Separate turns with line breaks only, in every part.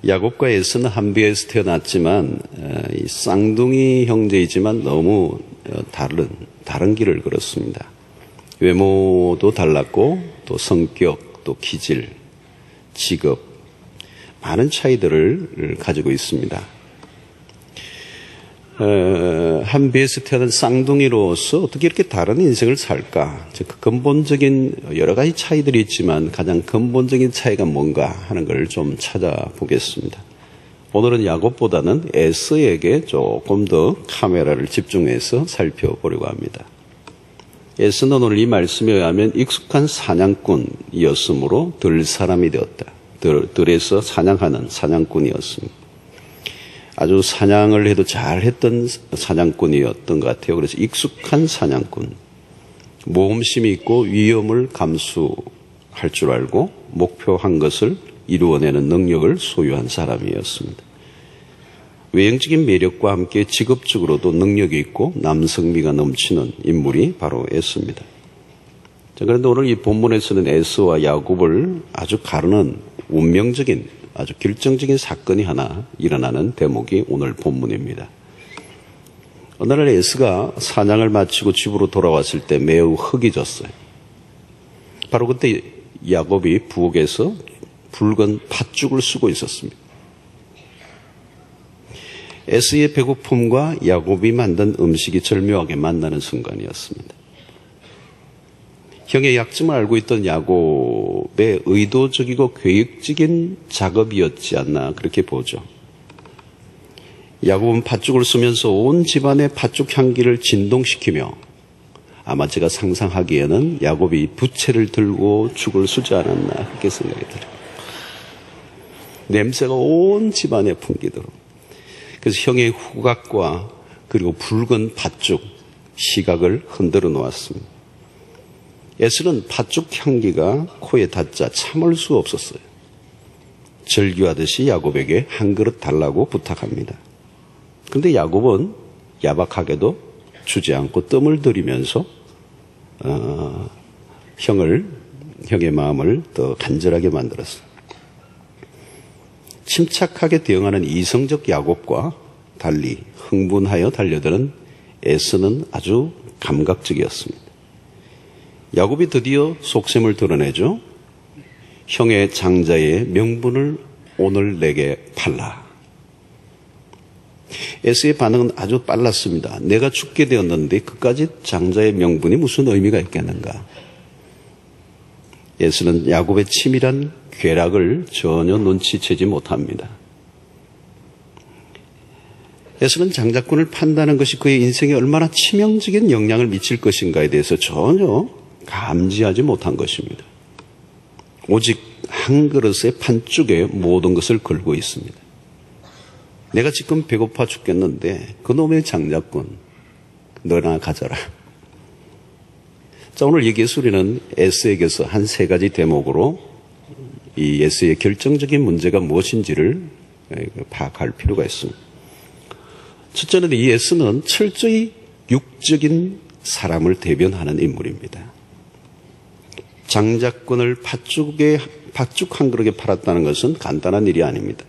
야곱과 에서는 한 배에서 태어났지만 이 쌍둥이 형제이지만 너무 다른 길을 걸었습니다. 외모도 달랐고 또 성격, 또 기질, 직업 많은 차이들을 가지고 있습니다. 한 배에서 태어난 쌍둥이로서 어떻게 이렇게 다른 인생을 살까? 그 근본적인 여러 가지 차이들이 있지만 가장 근본적인 차이가 뭔가 하는 걸 좀 찾아보겠습니다. 오늘은 야곱보다는 에서에게 조금 더 카메라를 집중해서 살펴보려고 합니다. 에서는 오늘 이 말씀에 의하면 익숙한 사냥꾼이었으므로 들 사람이 되었다. 들에서 사냥하는 사냥꾼이었습니다. 아주 사냥을 해도 잘했던 사냥꾼이었던 것 같아요. 그래서 익숙한 사냥꾼, 모험심이 있고 위험을 감수할 줄 알고 목표한 것을 이루어내는 능력을 소유한 사람이었습니다. 외형적인 매력과 함께 직업적으로도 능력이 있고 남성미가 넘치는 인물이 바로 에서입니다. 그런데 오늘 이 본문에서는 에서와 야곱을 아주 가르는 운명적인 아주 결정적인 사건이 하나 일어나는 대목이 오늘 본문입니다. 어느 날 에서가 사냥을 마치고 집으로 돌아왔을 때 매우 허기졌어요. 바로 그때 야곱이 부엌에서 붉은 팥죽을 쓰고 있었습니다. 에서의 배고픔과 야곱이 만든 음식이 절묘하게 만나는 순간이었습니다. 형의 약점을 알고 있던 야곱의 의도적이고 계획적인 작업이었지 않나 그렇게 보죠. 야곱은 팥죽을 쓰면서 온 집안의 팥죽 향기를 진동시키며 아마 제가 상상하기에는 야곱이 부채를 들고 죽을 쓰지 않았나 그렇게 생각이 들어요. 냄새가 온 집안에 풍기도록. 그래서 형의 후각과 그리고 붉은 팥죽 시각을 흔들어 놓았습니다. 에서는 팥죽 향기가 코에 닿자 참을 수 없었어요. 절규하듯이 야곱에게 한 그릇 달라고 부탁합니다. 그런데 야곱은 야박하게도 주지 않고 뜸을 들이면서 형의 마음을 더 간절하게 만들었어요. 침착하게 대응하는 이성적 야곱과 달리 흥분하여 달려드는 에서는 아주 감각적이었습니다. 야곱이 드디어 속셈을 드러내죠. 형의 장자의 명분을 오늘 내게 팔라. 에서의 반응은 아주 빨랐습니다. 내가 죽게 되었는데 그까지 장자의 명분이 무슨 의미가 있겠는가. 에서는 야곱의 치밀한 괴락을 전혀 눈치채지 못합니다. 에서는 장자꾼을 판다는 것이 그의 인생에 얼마나 치명적인 영향을 미칠 것인가에 대해서 전혀 감지하지 못한 것입니다. 오직 한 그릇의 팥죽에 모든 것을 걸고 있습니다. 내가 지금 배고파 죽겠는데 그놈의 장자꾼 너나 가져라. 자, 오늘 이 예술이는 에서에게서 한 세 가지 대목으로 이 에서의 결정적인 문제가 무엇인지를 파악할 필요가 있습니다. 첫째는 이 에서는 철저히 육적인 사람을 대변하는 인물입니다. 장자꾼을 팥죽 한 그릇에 팔았다는 것은 간단한 일이 아닙니다.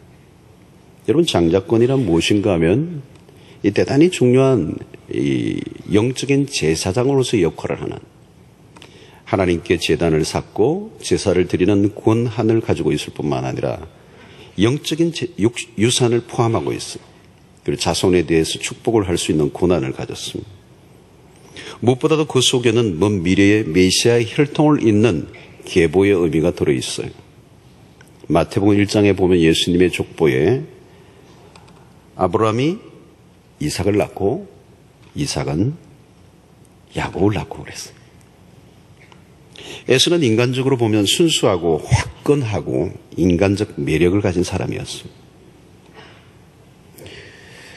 여러분, 장자꾼이란 무엇인가 하면 이 대단히 중요한 이 영적인 제사장으로서의 역할을 하는, 하나님께 제단을 쌓고 제사를 드리는 권한을 가지고 있을 뿐만 아니라 영적인 유산을 포함하고 있어요. 그리고 자손에 대해서 축복을 할 수 있는 권한을 가졌습니다. 무엇보다도 그 속에는 먼 미래의 메시아의 혈통을 잇는 계보의 의미가 들어있어요. 마태복음 1장에 보면 예수님의 족보에 아브라함이 이삭을 낳고 이삭은 야곱을 낳고 그랬어요. 에서는 인간적으로 보면 순수하고 화끈하고 인간적 매력을 가진 사람이었습니다.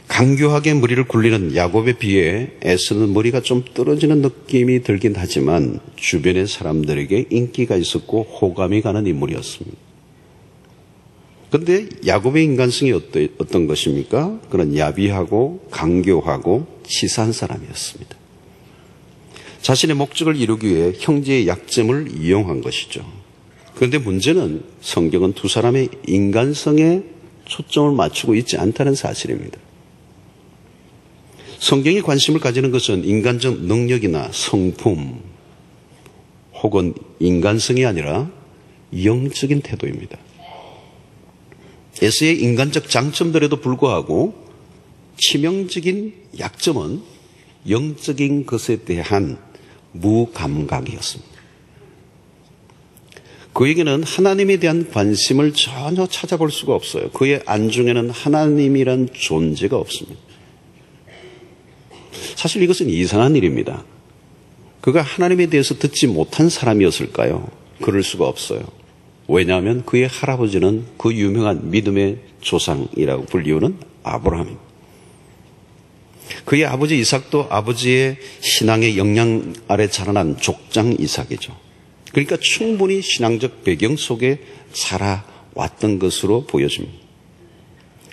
강교하게 머리를 굴리는 야곱에 비해 에서는 머리가 좀 떨어지는 느낌이 들긴 하지만 주변의 사람들에게 인기가 있었고 호감이 가는 인물이었습니다. 그런데 야곱의 인간성이 어떤 것입니까? 그는 야비하고 강교하고 치사한 사람이었습니다. 자신의 목적을 이루기 위해 형제의 약점을 이용한 것이죠. 그런데 문제는 성경은 두 사람의 인간성에 초점을 맞추고 있지 않다는 사실입니다. 성경이 관심을 가지는 것은 인간적 능력이나 성품 혹은 인간성이 아니라 영적인 태도입니다. 에스의 인간적 장점들에도 불구하고 치명적인 약점은 영적인 것에 대한 무감각이었습니다. 그에게는 하나님에 대한 관심을 전혀 찾아볼 수가 없어요. 그의 안중에는 하나님이란 존재가 없습니다. 사실 이것은 이상한 일입니다. 그가 하나님에 대해서 듣지 못한 사람이었을까요? 그럴 수가 없어요. 왜냐하면 그의 할아버지는 그 유명한 믿음의 조상이라고 불리우는 아브라함입니다. 그의 아버지 이삭도 아버지의 신앙의 영향 아래 자라난 족장 이삭이죠. 그러니까 충분히 신앙적 배경 속에 살아왔던 것으로 보여집니다.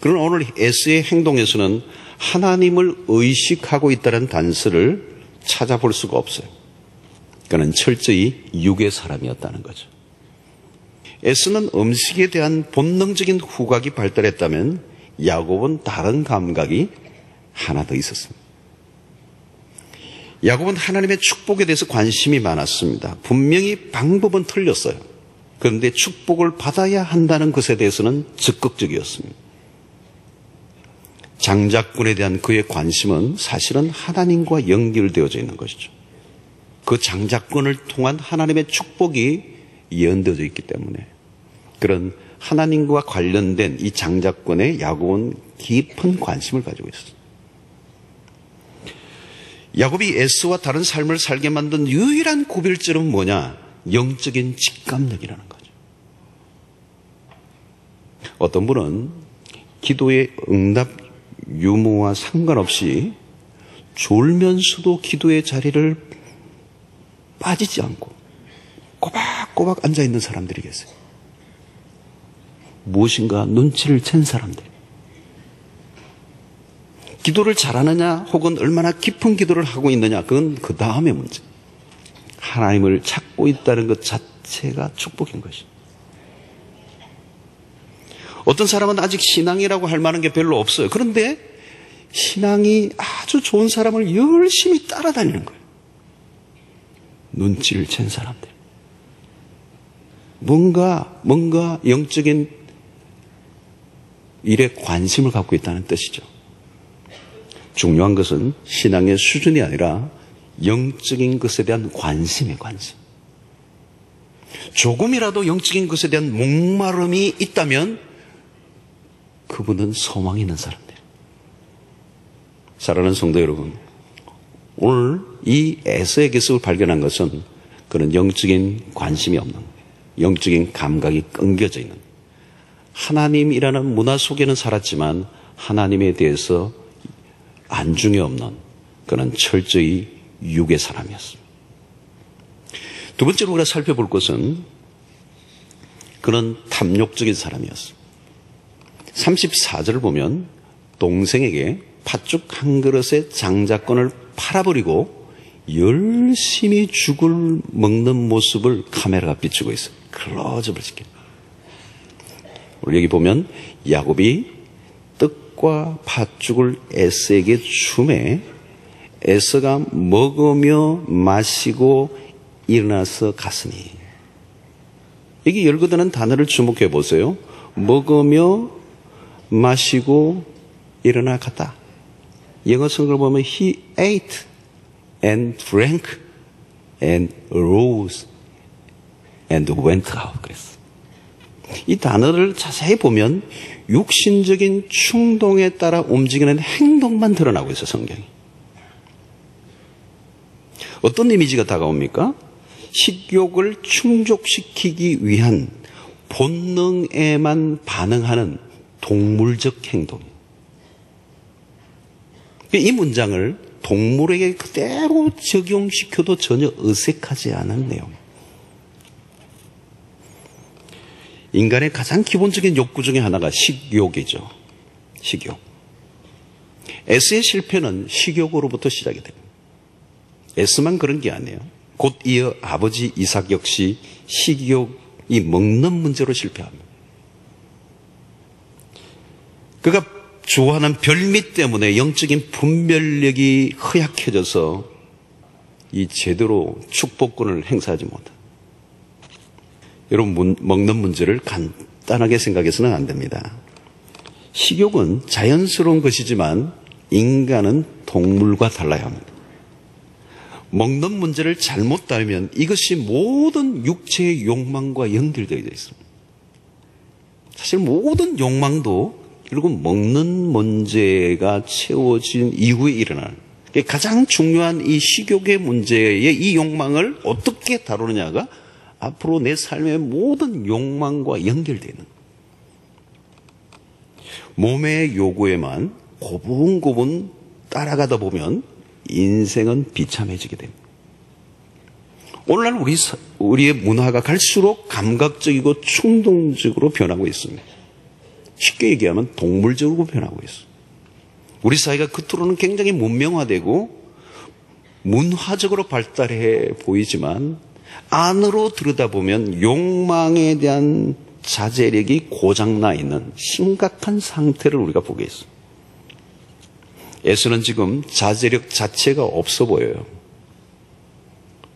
그러나 오늘 에스의 행동에서는 하나님을 의식하고 있다는 단서를 찾아볼 수가 없어요. 그는 철저히 육의 사람이었다는 거죠. 에스는 음식에 대한 본능적인 후각이 발달했다면 야곱은 다른 감각이 하나 더 있었습니다. 야곱은 하나님의 축복에 대해서 관심이 많았습니다. 분명히 방법은 틀렸어요. 그런데 축복을 받아야 한다는 것에 대해서는 적극적이었습니다. 장자권에 대한 그의 관심은 사실은 하나님과 연결되어져 있는 것이죠. 그 장자권을 통한 하나님의 축복이 예언되어져 있기 때문에 그런 하나님과 관련된 이 장자권에 야곱은 깊은 관심을 가지고 있었어요. 야곱이 에스와 다른 삶을 살게 만든 유일한 구별점은 뭐냐? 영적인 직감력이라는 거죠. 어떤 분은 기도의 응답 유무와 상관없이 졸면서도 기도의 자리를 빠지지 않고 꼬박꼬박 앉아있는 사람들이 계세요. 무엇인가 눈치를 챈 사람들. 기도를 잘하느냐 혹은 얼마나 깊은 기도를 하고 있느냐 그건 그 다음의 문제. 하나님을 찾고 있다는 것 자체가 축복인 것이죠. 어떤 사람은 아직 신앙이라고 할 만한 게 별로 없어요. 그런데 신앙이 아주 좋은 사람을 열심히 따라다니는 거예요. 눈치를 챈 사람들. 뭔가 영적인 일에 관심을 갖고 있다는 뜻이죠. 중요한 것은 신앙의 수준이 아니라 영적인 것에 대한 관심의 관심. 조금이라도 영적인 것에 대한 목마름이 있다면 그분은 소망이 있는 사람들. 사랑하는 성도 여러분, 오늘 이 에서의 기습을 발견한 것은 그런 영적인 관심이 없는, 영적인 감각이 끊겨져 있는, 하나님이라는 문화 속에는 살았지만 하나님에 대해서 안중에 없는 그런 철저히 육의 사람이었습니다. 두 번째로 우리가 살펴볼 것은 그는 탐욕적인 사람이었습니다. 34절을 보면 동생에게 팥죽 한 그릇의 장자권을 팔아버리고 열심히 죽을 먹는 모습을 카메라가 비추고 있어요. 클로즈업을 시켜요. 우리 여기 보면 야곱이 떡과 팥죽을 에서에게 주매 에서가 먹으며 마시고 일어나서 갔으니. 여기 열거드는 단어를 주목해 보세요. 먹으며 마시고 일어나 갔다. 영어 성경을 보면 he ate and drank and rose and went out 그랬어. 이 단어를 자세히 보면 육신적인 충동에 따라 움직이는 행동만 드러나고 있어요, 성경이. 어떤 이미지가 다가옵니까? 식욕을 충족시키기 위한 본능에만 반응하는 동물적 행동. 이 문장을 동물에게 그대로 적용시켜도 전혀 어색하지 않은 내용. 인간의 가장 기본적인 욕구 중에 하나가 식욕이죠. 식욕. 에스의 실패는 식욕으로부터 시작이 됩니다. 에스만 그런 게 아니에요. 곧 이어 아버지 이삭 역시 식욕이 먹는 문제로 실패합니다. 그가 좋아하는 별미 때문에 영적인 분별력이 허약해져서 이 제대로 축복권을 행사하지 못한다. 여러분, 먹는 문제를 간단하게 생각해서는 안 됩니다. 식욕은 자연스러운 것이지만 인간은 동물과 달라야 합니다. 먹는 문제를 잘못 다루면 이것이 모든 육체의 욕망과 연결되어 있습니다. 사실 모든 욕망도 결국 먹는 문제가 채워진 이후에 일어나는, 가장 중요한 이 식욕의 문제의 이 욕망을 어떻게 다루느냐가 앞으로 내 삶의 모든 욕망과 연결되어 있는 거예요. 몸의 요구에만 고분고분 따라가다 보면 인생은 비참해지게 됩니다. 오늘날 우리의 문화가 갈수록 감각적이고 충동적으로 변하고 있습니다. 쉽게 얘기하면 동물적으로 변하고 있습니다. 우리 사회가 겉으로는 굉장히 문명화되고 문화적으로 발달해 보이지만 안으로 들여다보면 욕망에 대한 자제력이 고장나 있는 심각한 상태를 우리가 보게 있습니다. 에서는 지금 자제력 자체가 없어 보여요.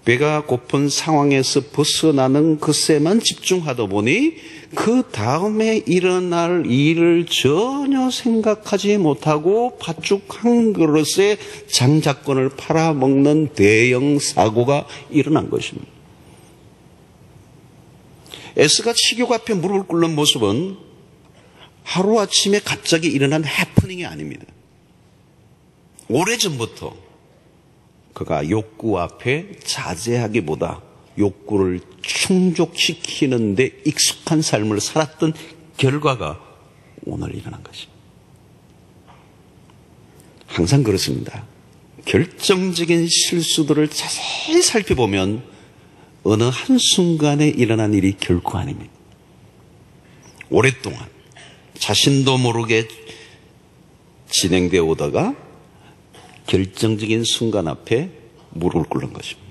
배가 고픈 상황에서 벗어나는 것에만 집중하다 보니 그 다음에 일어날 일을 전혀 생각하지 못하고 팥죽 한 그릇에 장자권을 팔아먹는 대형 사고가 일어난 것입니다. 에스가 식욕 앞에 무릎을 꿇는 모습은 하루아침에 갑자기 일어난 해프닝이 아닙니다. 오래전부터 그가 욕구 앞에 자제하기보다 욕구를 충족시키는 데 익숙한 삶을 살았던 결과가 오늘 일어난 것입니다. 항상 그렇습니다. 결정적인 실수들을 자세히 살펴보면 어느 한순간에 일어난 일이 결코 아닙니다. 오랫동안 자신도 모르게 진행되어 오다가 결정적인 순간 앞에 무릎을 꿇는 것입니다.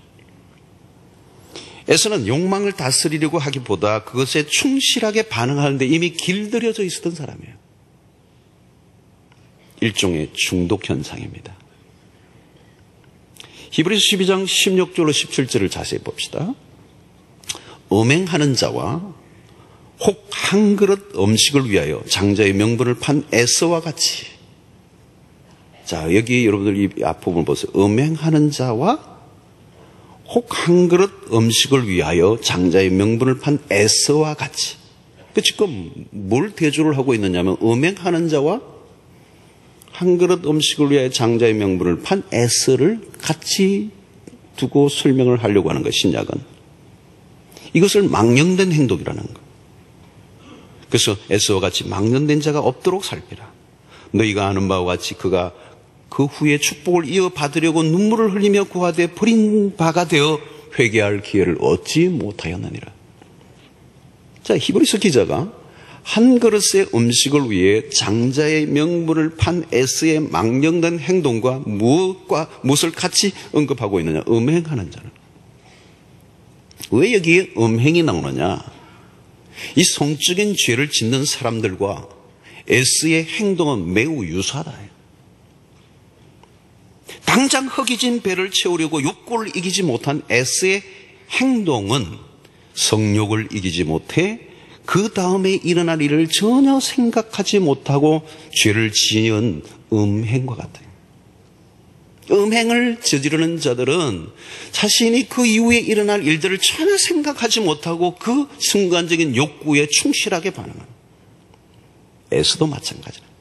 에서는 욕망을 다스리려고 하기보다 그것에 충실하게 반응하는데 이미 길들여져 있었던 사람이에요. 일종의 중독 현상입니다. 히브리서 12장 16절로 17절을 자세히 봅시다. 음행하는 자와 혹 한 그릇 음식을 위하여 장자의 명분을 판 에서와 같이. 자, 여기 여러분들 이 앞부분을 보세요. 음행하는 자와 혹 한 그릇 음식을 위하여 장자의 명분을 판 에서와 같이. 지금 뭘 대조를 하고 있느냐면 음행하는 자와 한 그릇 음식을 위하여 장자의 명분을 판 에서를 같이 두고 설명을 하려고 하는 것, 신약은. 이것을 망령된 행동이라는 것. 그래서 에서와 같이 망령된 자가 없도록 살피라. 너희가 아는 바와 같이 그가 그 후에 축복을 이어받으려고 눈물을 흘리며 구하되 버린 바가 되어 회개할 기회를 얻지 못하였느니라. 자, 히브리서 기자가 한 그릇의 음식을 위해 장자의 명분을 판 에서의 망령된 행동과 무엇을 같이 언급하고 있느냐? 음행하는 자는. 왜 여기에 음행이 나오느냐? 이 성적인 죄를 짓는 사람들과 에서의 행동은 매우 유사하다. 당장 허기진 배를 채우려고 욕구를 이기지 못한 에서의 행동은 성욕을 이기지 못해 그 다음에 일어날 일을 전혀 생각하지 못하고 죄를 지은 음행과 같아요. 음행을 저지르는 자들은 자신이 그 이후에 일어날 일들을 전혀 생각하지 못하고 그 순간적인 욕구에 충실하게 반응합니다. 에서도 마찬가지입니다.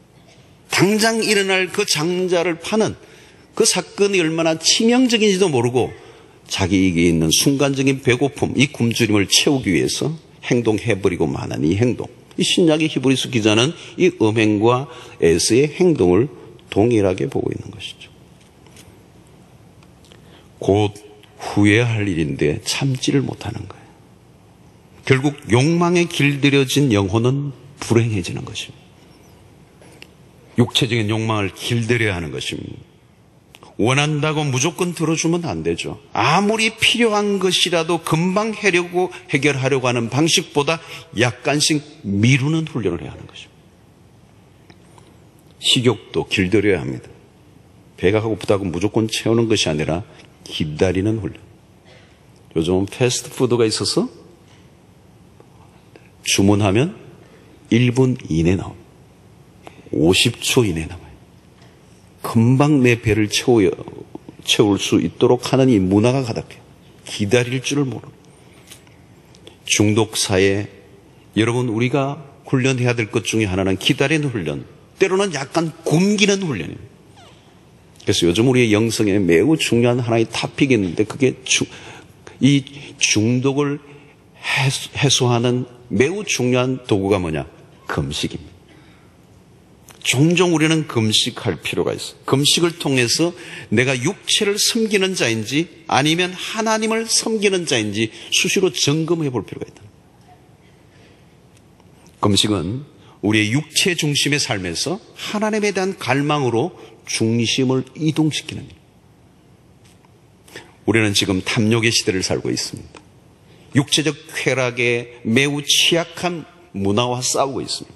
당장 일어날 그 장자를 파는 그 사건이 얼마나 치명적인지도 모르고 자기 이익이 있는 순간적인 배고픔, 이 굶주림을 채우기 위해서 행동해버리고 마는 이 행동. 이 신약의 히브리서 기자는 이 음행과 에서의 행동을 동일하게 보고 있는 것이죠. 곧 후회할 일인데 참지를 못하는 거예요. 결국 욕망에 길들여진 영혼은 불행해지는 것입니다. 육체적인 욕망을 길들여야 하는 것입니다. 원한다고 무조건 들어주면 안 되죠. 아무리 필요한 것이라도 금방 해결하려고 하는 방식보다 약간씩 미루는 훈련을 해야 하는 것입니다. 식욕도 길들여야 합니다. 배가 고프다고 무조건 채우는 것이 아니라 기다리는 훈련. 요즘은 패스트푸드가 있어서 주문하면 1분 이내 나옵니다. 50초 이내 나와요. 금방 내 배를 채울 수 있도록 하는 이 문화가 가득해요. 기다릴 줄을 모르는. 중독사에 여러분 우리가 훈련해야 될 것 중에 하나는 기다리는 훈련, 때로는 약간 굶기는 훈련입니다. 그래서 요즘 우리의 영성에 매우 중요한 하나의 토픽이 있는데 그게 이 중독을 해소하는 매우 중요한 도구가 뭐냐? 금식입니다. 종종 우리는 금식할 필요가 있어요. 금식을 통해서 내가 육체를 섬기는 자인지 아니면 하나님을 섬기는 자인지 수시로 점검해 볼 필요가 있다. 금식은 우리의 육체 중심의 삶에서 하나님에 대한 갈망으로 중심을 이동시키는 일. 우리는 지금 탐욕의 시대를 살고 있습니다. 육체적 쾌락에 매우 취약한 문화와 싸우고 있습니다.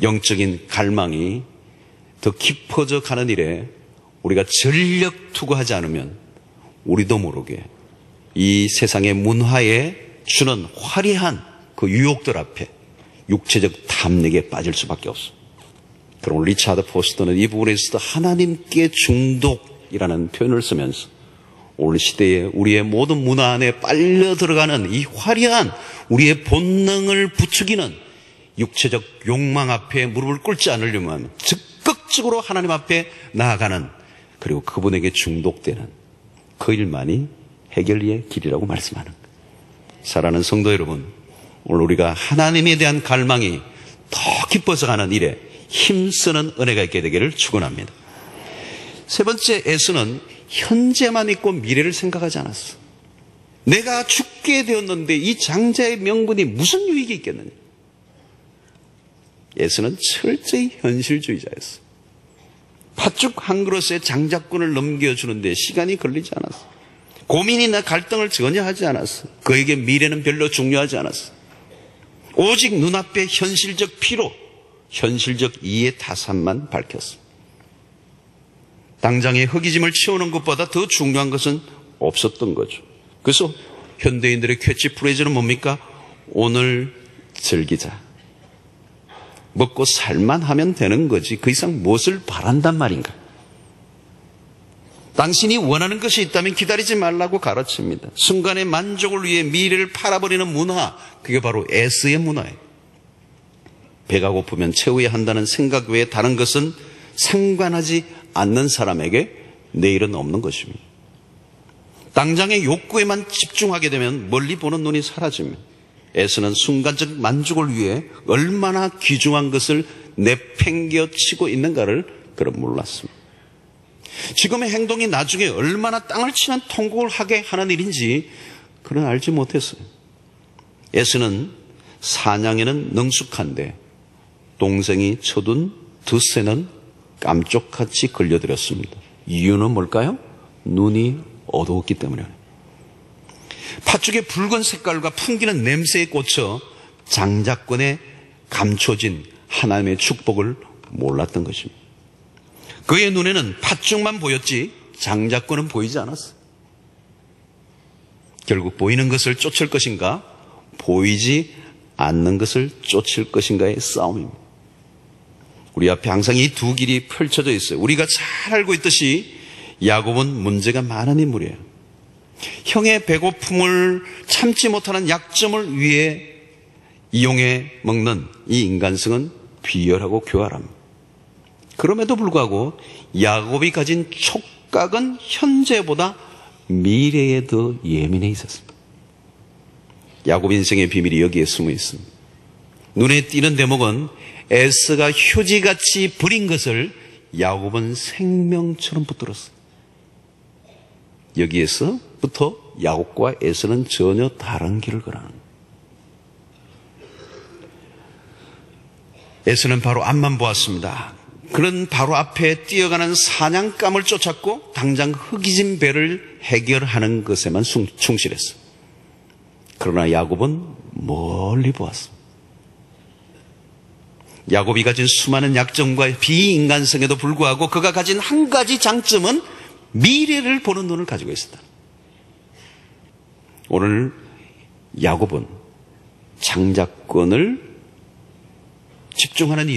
영적인 갈망이 더 깊어져 가는 일에 우리가 전력 투구하지 않으면 우리도 모르게 이 세상의 문화에 주는 화려한 그 유혹들 앞에 육체적 탐닉에 빠질 수밖에 없습니다. 그럼 리차드 포스터는 이 부분에서도 하나님께 중독이라는 표현을 쓰면서 오늘 시대에 우리의 모든 문화 안에 빨려 들어가는 이 화려한 우리의 본능을 부추기는 육체적 욕망 앞에 무릎을 꿇지 않으려면 적극적으로 하나님 앞에 나아가는, 그리고 그분에게 중독되는 그 일만이 해결의 길이라고 말씀하는 거예요. 사랑하는 성도 여러분, 오늘 우리가 하나님에 대한 갈망이 더 깊어져 가는 일에 힘쓰는 은혜가 있게 되기를 축원합니다. 세 번째, 에서는 현재만 있고 미래를 생각하지 않았어. 내가 죽게 되었는데 이 장자의 명분이 무슨 유익이 있겠느냐. 에서는 철저히 현실주의자였어. 팥죽 한 그릇에 장자권을 넘겨주는데 시간이 걸리지 않았어. 고민이나 갈등을 전혀 하지 않았어. 그에게 미래는 별로 중요하지 않았어. 오직 눈앞에 현실적 피로, 현실적 이해 타산만 밝혔어. 당장의 허기짐을 채우는 것보다 더 중요한 것은 없었던 거죠. 그래서 현대인들의 캐치프레이즈는 뭡니까? 오늘 즐기자. 먹고 살만 하면 되는 거지 그 이상 무엇을 바란단 말인가? 당신이 원하는 것이 있다면 기다리지 말라고 가르칩니다. 순간의 만족을 위해 미래를 팔아버리는 문화, 그게 바로 에스의 문화예요. 배가 고프면 채워야 한다는 생각 외에 다른 것은 상관하지 않는 사람에게 내일은 없는 것입니다. 당장의 욕구에만 집중하게 되면 멀리 보는 눈이 사라집니다. 에서는 순간적 만족을 위해 얼마나 귀중한 것을 내팽개치고 있는가를 그는 몰랐습니다. 지금의 행동이 나중에 얼마나 땅을 치는 통곡을 하게 하는 일인지 그는 알지 못했어요. 에서는 사냥에는 능숙한데 동생이 쳐둔 덫에는 깜쪽같이 걸려들었습니다. 이유는 뭘까요? 눈이 어두웠기 때문에. 팥죽의 붉은 색깔과 풍기는 냄새에 꽂혀 장자권에 감춰진 하나님의 축복을 몰랐던 것입니다. 그의 눈에는 팥죽만 보였지 장자권은 보이지 않았어요. 결국 보이는 것을 쫓을 것인가, 보이지 않는 것을 쫓을 것인가의 싸움입니다. 우리 앞에 항상 이 두 길이 펼쳐져 있어요. 우리가 잘 알고 있듯이 야곱은 문제가 많은 인물이에요. 형의 배고픔을 참지 못하는 약점을 위해 이용해 먹는 이 인간성은 비열하고 교활합니다. 그럼에도 불구하고 야곱이 가진 촉각은 현재보다 미래에 더 예민해 있었습니다. 야곱 인생의 비밀이 여기에 숨어 있습니다. 눈에 띄는 대목은 에서가 휴지같이 버린 것을 야곱은 생명처럼 붙들었어요. 여기에서부터 야곱과 에서는 전혀 다른 길을 걸어가는 거예요. 에서는 바로 앞만 보았습니다. 그는 바로 앞에 뛰어가는 사냥감을 쫓았고 당장 흑이진 배를 해결하는 것에만 충실했어요. 그러나 야곱은 멀리 보았습니다. 야곱이 가진 수많은 약점과 비인간성에도 불구하고 그가 가진 한 가지 장점은 미래를 보는 눈을 가지고 있었다. 오늘 야곱은 장자권에 집중하는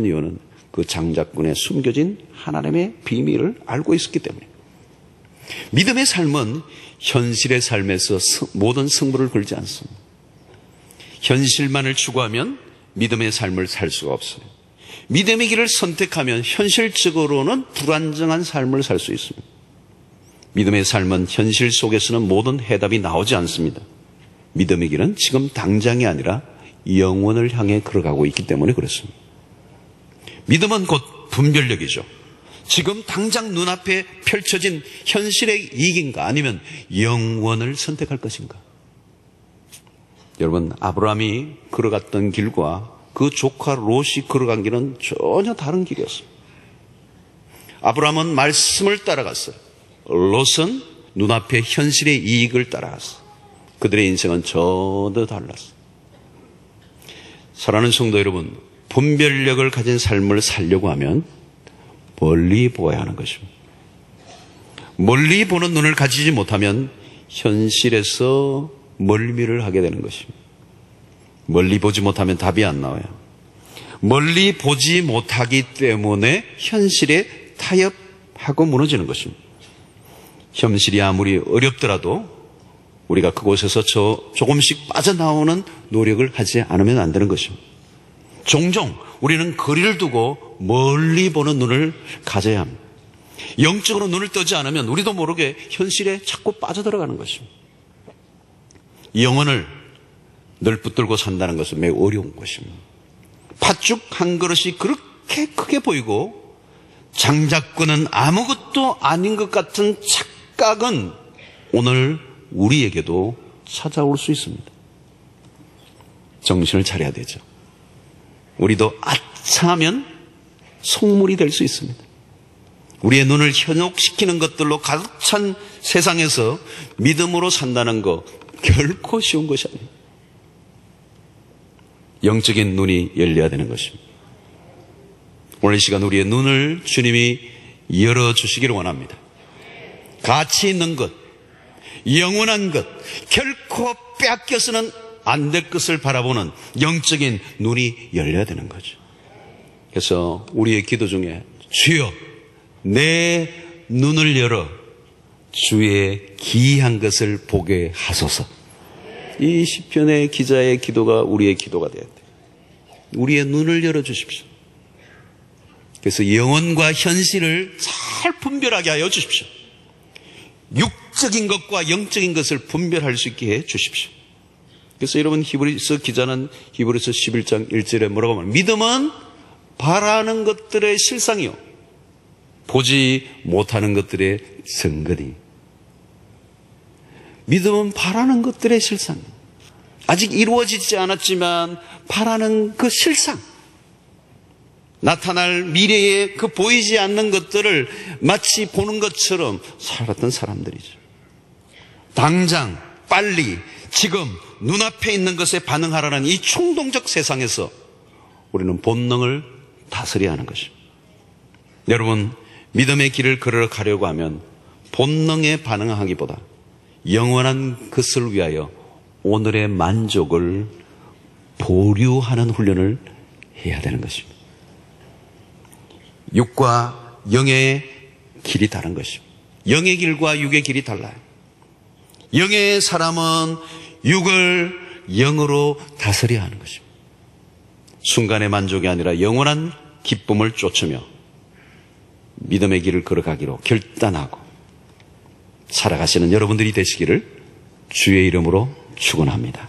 이유는 그 장자권에 숨겨진 하나님의 비밀을 알고 있었기 때문에. 믿음의 삶은 현실의 삶에서 모든 승부를 걸지 않습니다. 현실만을 추구하면 믿음의 삶을 살 수가 없어요. 믿음의 길을 선택하면 현실적으로는 불안정한 삶을 살 수 있습니다. 믿음의 삶은 현실 속에서는 모든 해답이 나오지 않습니다. 믿음의 길은 지금 당장이 아니라 영원을 향해 걸어가고 있기 때문에 그렇습니다. 믿음은 곧 분별력이죠. 지금 당장 눈앞에 펼쳐진 현실의 이익인가 아니면 영원을 선택할 것인가. 여러분, 아브라함이 걸어갔던 길과 그 조카 롯이 걸어간 길은 전혀 다른 길이었습니다. 아브라함은 말씀을 따라갔어요. 롯은 눈앞의 현실의 이익을 따라갔어요. 그들의 인생은 전혀 달랐어요. 사랑하는 성도 여러분, 분별력을 가진 삶을 살려고 하면 멀리 보아야 하는 것입니다. 멀리 보는 눈을 가지지 못하면 현실에서 멀미를 하게 되는 것입니다. 멀리 보지 못하면 답이 안 나와요. 멀리 보지 못하기 때문에 현실에 타협하고 무너지는 것입니다. 현실이 아무리 어렵더라도 우리가 그곳에서 조금씩 빠져나오는 노력을 하지 않으면 안 되는 것입니다. 종종 우리는 거리를 두고 멀리 보는 눈을 가져야 합니다. 영적으로 눈을 뜨지 않으면 우리도 모르게 현실에 자꾸 빠져들어가는 것입니다. 영혼을 늘 붙들고 산다는 것은 매우 어려운 것입니다. 팥죽 한 그릇이 그렇게 크게 보이고 장자권은 아무것도 아닌 것 같은 착각은 오늘 우리에게도 찾아올 수 있습니다. 정신을 차려야 되죠. 우리도 아차하면 속물이 될 수 있습니다. 우리의 눈을 현혹시키는 것들로 가득 찬 세상에서 믿음으로 산다는 거 결코 쉬운 것이 아니에요. 영적인 눈이 열려야 되는 것입니다. 오늘 이 시간 우리의 눈을 주님이 열어주시기를 원합니다. 가치 있는 것, 영원한 것, 결코 빼앗겨서는 안 될 것을 바라보는 영적인 눈이 열려야 되는 거죠. 그래서 우리의 기도 중에 주여 내 눈을 열어 주의 기이한 것을 보게 하소서. 이 시편의 기자의 기도가 우리의 기도가 되어야 돼요. 우리의 눈을 열어주십시오. 그래서 영혼과 현실을 잘 분별하게 하여 주십시오. 육적인 것과 영적인 것을 분별할 수 있게 해 주십시오. 그래서 여러분 히브리서 기자는 히브리서 11장 1절에 뭐라고 하면 믿음은 바라는 것들의 실상이요 보지 못하는 것들의 증거니. 믿음은 바라는 것들의 실상. 아직 이루어지지 않았지만 바라는 그 실상. 나타날 미래에 그 보이지 않는 것들을 마치 보는 것처럼 살았던 사람들이죠. 당장, 빨리, 지금 눈앞에 있는 것에 반응하라는 이 충동적 세상에서 우리는 본능을 다스려야 하는 것입니다. 여러분, 믿음의 길을 걸어가려고 하면 본능에 반응하기보다 영원한 것을 위하여 오늘의 만족을 보류하는 훈련을 해야 되는 것입니다. 육과 영의 길이 다른 것입니다. 영의 길과 육의 길이 달라요. 영의 사람은 육을 영으로 다스려야 하는 것입니다. 순간의 만족이 아니라 영원한 기쁨을 쫓으며 믿음의 길을 걸어가기로 결단하고 살아가시는 여러분들이 되시기를 주의 이름으로 축원합니다.